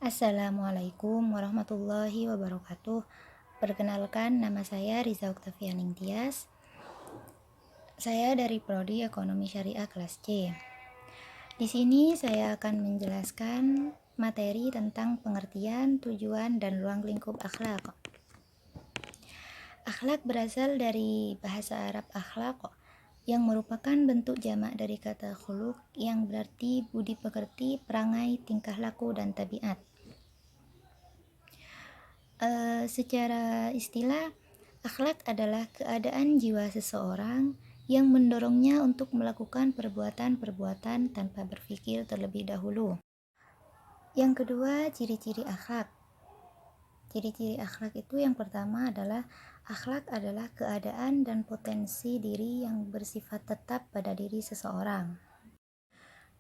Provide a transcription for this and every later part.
Assalamualaikum warahmatullahi wabarakatuh. Perkenalkan, nama saya Riza Oktavianing Tias. Saya dari Prodi Ekonomi Syariah kelas C. Di sini saya akan menjelaskan materi tentang pengertian, tujuan, dan ruang lingkup akhlak. Akhlak berasal dari bahasa Arab akhlaq yang merupakan bentuk jamak dari kata khuluq yang berarti budi pekerti, perangai, tingkah laku, dan tabiat. Secara istilah, akhlak adalah keadaan jiwa seseorang yang mendorongnya untuk melakukan perbuatan-perbuatan tanpa berpikir terlebih dahulu. Yang kedua, ciri-ciri akhlak. Ciri-ciri akhlak itu yang pertama adalah akhlak adalah keadaan dan potensi diri yang bersifat tetap pada diri seseorang.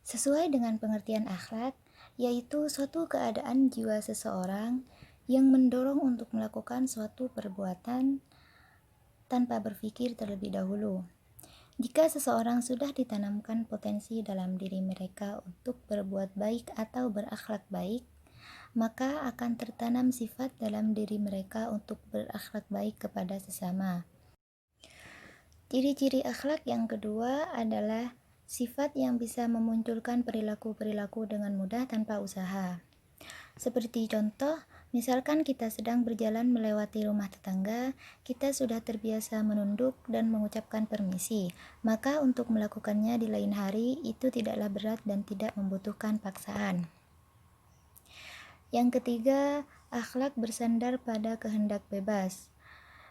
Sesuai dengan pengertian akhlak, yaitu suatu keadaan jiwa seseorang yang mendorong untuk melakukan suatu perbuatan tanpa berpikir terlebih dahulu. Jika seseorang sudah ditanamkan potensi dalam diri mereka untuk berbuat baik atau berakhlak baik, maka akan tertanam sifat dalam diri mereka untuk berakhlak baik kepada sesama. Ciri-ciri akhlak yang kedua adalah sifat yang bisa memunculkan perilaku-perilaku dengan mudah tanpa usaha. Seperti contoh, misalkan kita sedang berjalan melewati rumah tetangga, kita sudah terbiasa menunduk dan mengucapkan permisi, maka untuk melakukannya di lain hari itu tidaklah berat dan tidak membutuhkan paksaan. Yang ketiga, akhlak bersandar pada kehendak bebas.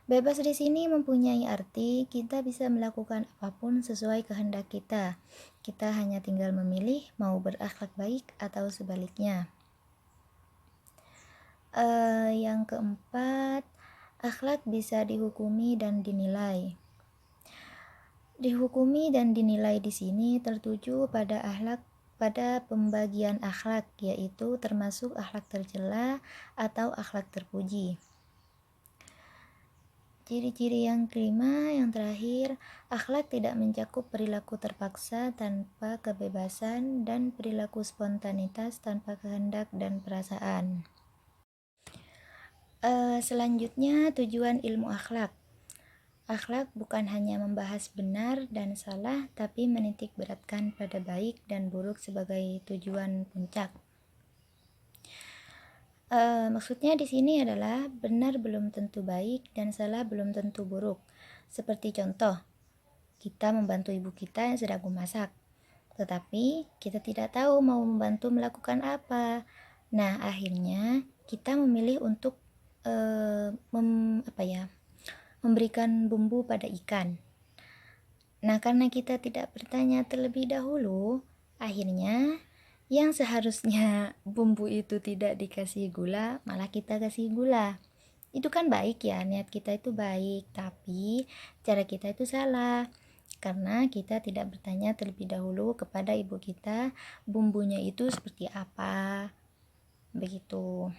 Bebas di sini mempunyai arti kita bisa melakukan apapun sesuai kehendak kita. Kita hanya tinggal memilih mau berakhlak baik atau sebaliknya. Yang keempat, akhlak bisa dihukumi dan dinilai. Dihukumi dan dinilai di sini tertuju pada pembagian akhlak, yaitu termasuk akhlak tercela atau akhlak terpuji. Ciri-ciri yang kelima, yang terakhir, akhlak tidak mencakup perilaku terpaksa tanpa kebebasan dan perilaku spontanitas tanpa kehendak dan perasaan. Selanjutnya, tujuan ilmu akhlak. Akhlak bukan hanya membahas benar dan salah, tapi menitik beratkan pada baik dan buruk sebagai tujuan puncak. Maksudnya di sini adalah benar belum tentu baik dan salah belum tentu buruk. Seperti contoh, kita membantu ibu kita yang sedang memasak, tetapi kita tidak tahu mau membantu melakukan apa. Nah, akhirnya kita memilih untuk memberikan bumbu pada ikan. Nah, karena kita tidak bertanya terlebih dahulu, akhirnya yang seharusnya bumbu itu tidak dikasih gula, malah kita kasih gula. Itu kan baik ya, niat kita itu baik, tapi cara kita itu salah. Karena kita tidak bertanya terlebih dahulu kepada ibu kita bumbunya itu seperti apa. Begitu.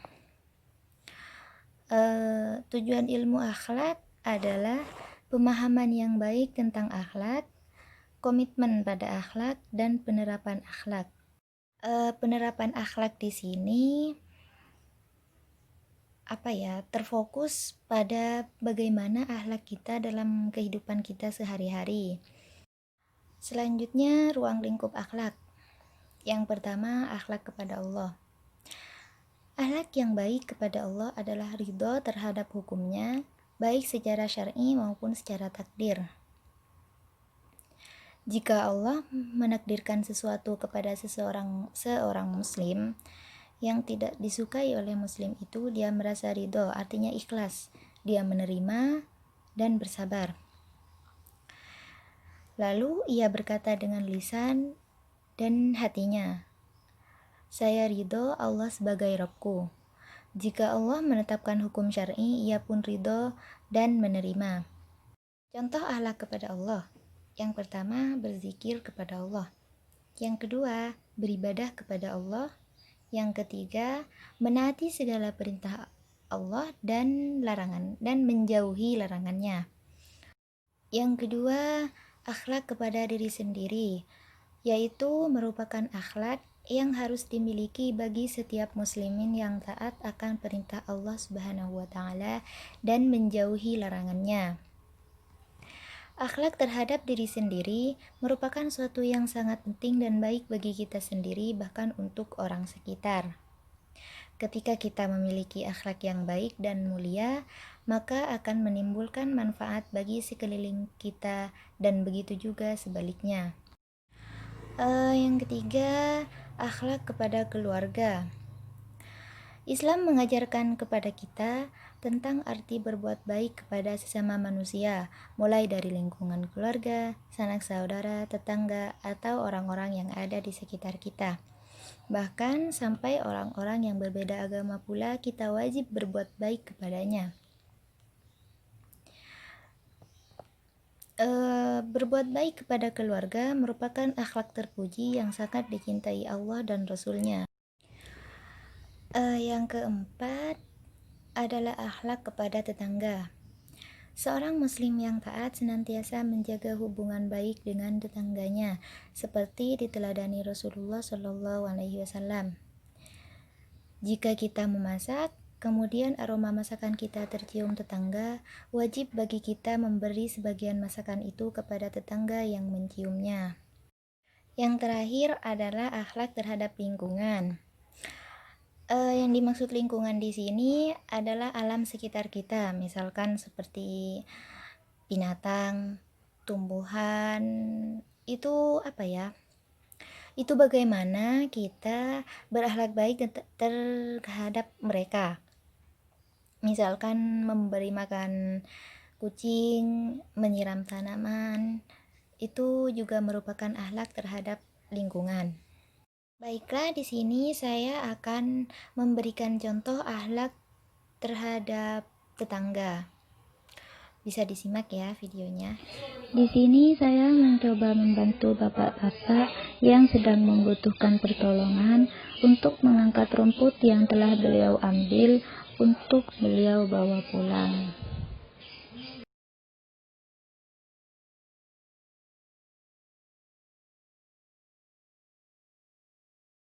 Tujuan ilmu akhlak adalah pemahaman yang baik tentang akhlak, komitmen pada akhlak, dan penerapan akhlak. Penerapan akhlak di sini terfokus pada bagaimana akhlak kita dalam kehidupan kita sehari-hari. Selanjutnya, ruang lingkup akhlak. Yang pertama, akhlak kepada Allah. Akhlak yang baik kepada Allah adalah ridho terhadap hukumnya, baik secara syar'i maupun secara takdir. Jika Allah menakdirkan sesuatu kepada seorang muslim yang tidak disukai oleh muslim itu, dia merasa ridho, artinya ikhlas. Dia menerima dan bersabar. Lalu ia berkata dengan lisan dan hatinya, saya ridho Allah sebagai Rabbku. Jika Allah menetapkan hukum syar'i, ia pun ridho dan menerima. Contoh akhlak kepada Allah. Yang pertama, berzikir kepada Allah. Yang kedua, beribadah kepada Allah. Yang ketiga, menaati segala perintah Allah dan larangan dan menjauhi larangannya. Yang kedua, akhlak kepada diri sendiri. yaitu merupakan akhlak yang harus dimiliki bagi setiap muslimin yang taat akan perintah Allah Subhanahu wa taala dan menjauhi larangannya. Akhlak terhadap diri sendiri merupakan suatu yang sangat penting dan baik bagi kita sendiri, bahkan untuk orang sekitar. Ketika kita memiliki akhlak yang baik dan mulia, maka akan menimbulkan manfaat bagi sekeliling kita dan begitu juga sebaliknya. Yang ketiga, akhlak kepada keluarga. Islam mengajarkan kepada kita tentang arti berbuat baik kepada sesama manusia, mulai dari lingkungan keluarga, sanak saudara, tetangga, atau orang-orang yang ada di sekitar kita. Bahkan sampai orang-orang yang berbeda agama pula kita wajib berbuat baik kepadanya. Berbuat baik kepada keluarga merupakan akhlak terpuji yang sangat dicintai Allah dan Rasul-Nya. Yang keempat adalah akhlak kepada tetangga. Seorang muslim yang taat senantiasa menjaga hubungan baik dengan tetangganya, seperti diteladani Rasulullah Shallallahu Alaihi Wasallam. Jika kita memasak, kemudian aroma masakan kita tercium tetangga, wajib bagi kita memberi sebagian masakan itu kepada tetangga yang menciumnya. Yang terakhir adalah akhlak terhadap lingkungan. Yang dimaksud lingkungan di sini adalah alam sekitar kita, misalkan seperti binatang, tumbuhan, itu apa ya? Itu bagaimana kita berakhlak baik terhadap mereka. Misalkan memberi makan kucing, menyiram tanaman, itu juga merupakan akhlak terhadap lingkungan. Baiklah, di sini saya akan memberikan contoh akhlak terhadap tetangga. Bisa disimak ya videonya. Di sini saya mencoba membantu bapak-bapak yang sedang membutuhkan pertolongan untuk mengangkat rumput yang telah beliau ambil untuk beliau bawa pulang.